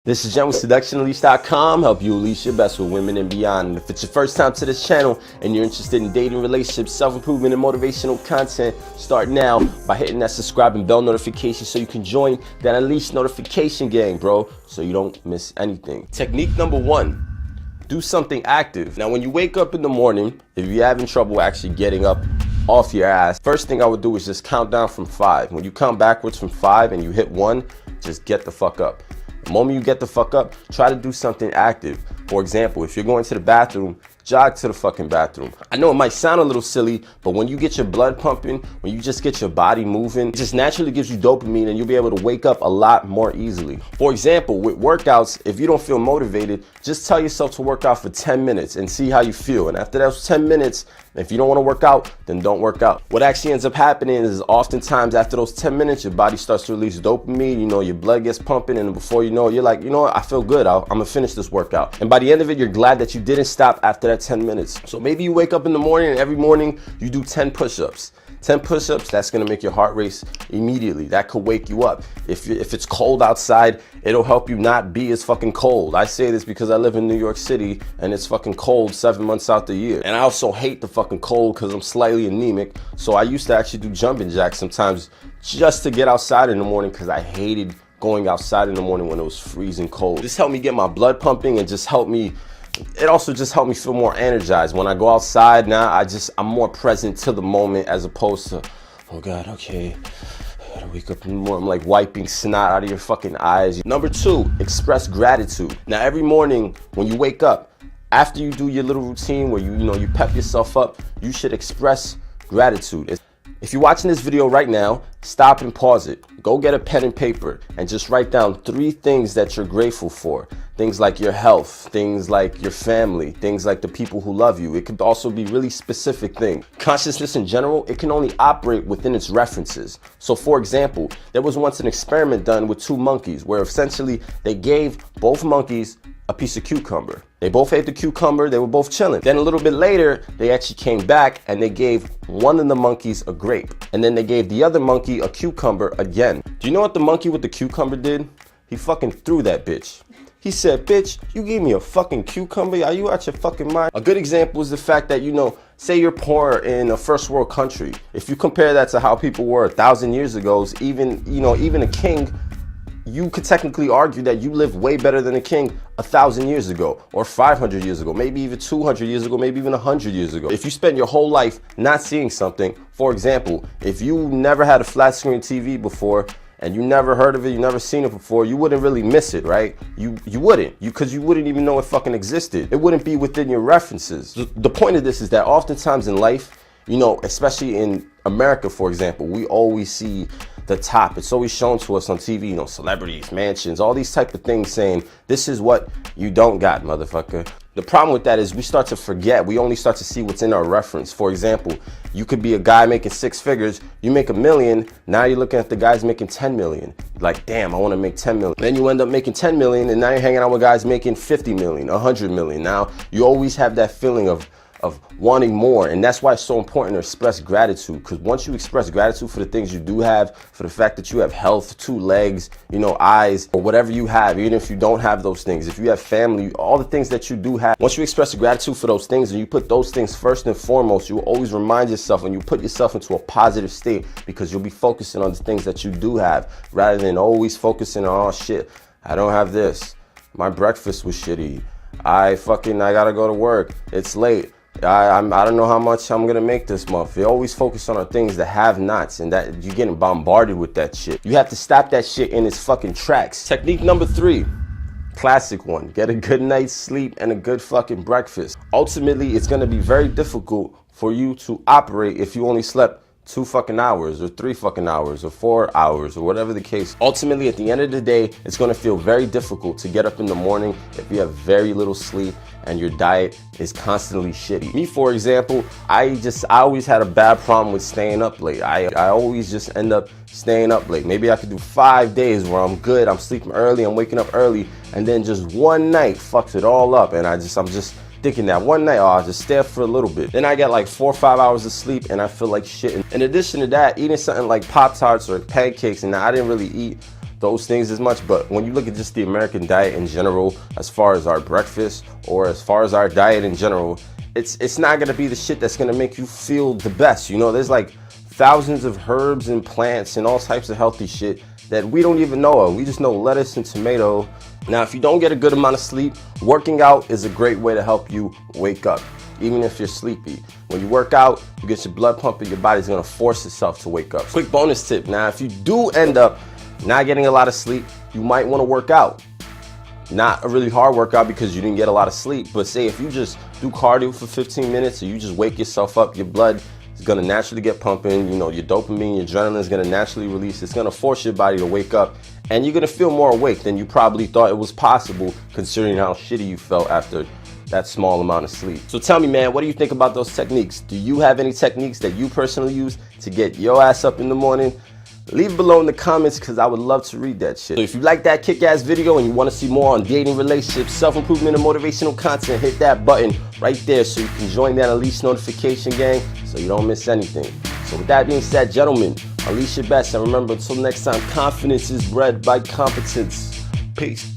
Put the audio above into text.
This is Jen with SeductionUnleashed.com, help you unleash your best with women and beyond. And if it's your first time to this channel and you're interested in dating, relationships, self-improvement, and motivational content, start now by hitting that subscribe and bell notification so you can join that Unleashed notification gang, bro, so you don't miss anything. Technique number 1, do something active. Now, when you wake up in the morning, if you're having trouble actually getting up off your ass, first thing I would do is just count down from 5. When you count backwards from 5 and you hit 1, just get the fuck up. The moment you get the fuck up, try to do something active. For example, if you're going to the bathroom, jog to the fucking bathroom. I know it might sound a little silly, but when you get your blood pumping, when you just get your body moving, it just naturally gives you dopamine and you'll be able to wake up a lot more easily. For example, with workouts, if you don't feel motivated, just tell yourself to work out for 10 minutes and see how you feel. And after those 10 minutes, if you don't want to work out, then don't work out. What actually ends up happening is oftentimes after those 10 minutes, your body starts to release dopamine, your blood gets pumping, and before you know it, you're like, you know what, I feel good, I'm gonna finish this workout. And by the end of it, you're glad that you didn't stop after that 10 minutes. So maybe you wake up in the morning and every morning you do 10 push-ups. 10 push-ups, that's gonna make your heart race immediately. That could wake you up. If it's cold outside, it'll help you not be as fucking cold. I say this because I live in New York City and it's fucking cold 7 months out the year. And I also hate the fucking cold because I'm slightly anemic. So I used to actually do jumping jacks sometimes just to get outside in the morning because I hated going outside in the morning when it was freezing cold. This helped me get my blood pumping and it also just helped me feel more energized. When I go outside now, I'm more present to the moment as opposed to, oh God, okay, I gotta wake up in the morning. I'm like wiping snot out of your fucking eyes. Number 2, express gratitude. Now every morning when you wake up, after you do your little routine where you pep yourself up, you should express gratitude. If you're watching this video right now, stop and pause it. Go get a pen and paper and just write down 3 things that you're grateful for. Things like your health, things like your family, things like the people who love you. It could also be really specific things. Consciousness in general, it can only operate within its references. So for example, there was once an experiment done with 2 monkeys where essentially they gave both monkeys a piece of cucumber. They both ate the cucumber, they were both chilling. Then a little bit later, they actually came back and they gave one of the monkeys a grape. And then they gave the other monkey a cucumber again. Do you know what the monkey with the cucumber did? He fucking threw that bitch. He said, bitch, you gave me a fucking cucumber? Are you out your fucking mind? A good example is the fact that, say you're poor in a first world country. If you compare that to how people were 1,000 years ago, even a king, you could technically argue that you lived way better than a king 1,000 years ago, or 500 years ago, maybe even 200 years ago, maybe even 100 years ago. If you spend your whole life not seeing something, for example, if you never had a flat screen TV before, and you never heard of it, you never seen it before, you wouldn't really miss it, right? You wouldn't, because you wouldn't even know it fucking existed. It wouldn't be within your references. The point of this is that oftentimes in life, especially in America, for example, we always see the top. It's always shown to us on TV, celebrities, mansions, all these type of things saying, this is what you don't got, motherfucker. The problem with that is we start to forget. We only start to see what's in our reference. For example, you could be a guy making 6 figures, you make $1 million, now you're looking at the guys making 10 million. Like, damn, I want to make 10 million. Then you end up making 10 million and now you're hanging out with guys making 50 million, 100 million. Now you always have that feeling of wanting more, and that's why it's so important to express gratitude, because once you express gratitude for the things you do have, for the fact that you have health, 2 legs, eyes, or whatever you have, even if you don't have those things, if you have family, all the things that you do have, once you express gratitude for those things and you put those things first and foremost, you will always remind yourself and you put yourself into a positive state, because you'll be focusing on the things that you do have rather than always focusing on, oh shit, I don't have this, my breakfast was shitty, I gotta go to work, it's late, I don't know how much I'm gonna make this month. They always focus on our things that have nots, and that you're getting bombarded with that shit. You have to stop that shit in its fucking tracks. Technique number 3, classic one. Get a good night's sleep and a good fucking breakfast. Ultimately, it's gonna be very difficult for you to operate if you only slept 2 fucking hours or 3 fucking hours or 4 hours or whatever the case. Ultimately, at the end of the day, it's gonna feel very difficult to get up in the morning if you have very little sleep and your diet is constantly shitty. Me, for example, I always had a bad problem with staying up late. I always just end up staying up late. Maybe I could do 5 days where I'm good, I'm sleeping early, I'm waking up early, and then just one night fucks it all up, and I'm just thinking that one night, oh, I'll just stay up for a little bit. Then I get like 4 or 5 hours of sleep and I feel like shit. In addition to that, eating something like Pop-Tarts or pancakes, and I didn't really eat those things as much, but when you look at just the American diet in general, as far as our breakfast or as far as our diet in general, it's not gonna be the shit that's gonna make you feel the best. You know, there's like thousands of herbs and plants and all types of healthy shit that we don't even know of. We just know lettuce and tomato. Now, if you don't get a good amount of sleep, working out is a great way to help you wake up, even if you're sleepy. When you work out, you get your blood pumping, your body's gonna force itself to wake up. Quick bonus tip, now if you do end up not getting a lot of sleep, you might wanna work out. Not a really hard workout because you didn't get a lot of sleep, but say if you just do cardio for 15 minutes or you just wake yourself up, your blood is gonna naturally get pumping, you know, your dopamine, your adrenaline is gonna naturally release. It's gonna force your body to wake up, and you're gonna feel more awake than you probably thought it was possible, considering how shitty you felt after that small amount of sleep. So tell me, man, what do you think about those techniques? Do you have any techniques that you personally use to get your ass up in the morning? Leave below in the comments because I would love to read that shit. So if you like that kick-ass video and you want to see more on dating, relationships, self-improvement, and motivational content, hit that button right there so you can join that Unleash notification gang so you don't miss anything. So with that being said, gentlemen, unleash your best, and remember, until next time, confidence is bred by competence. Peace.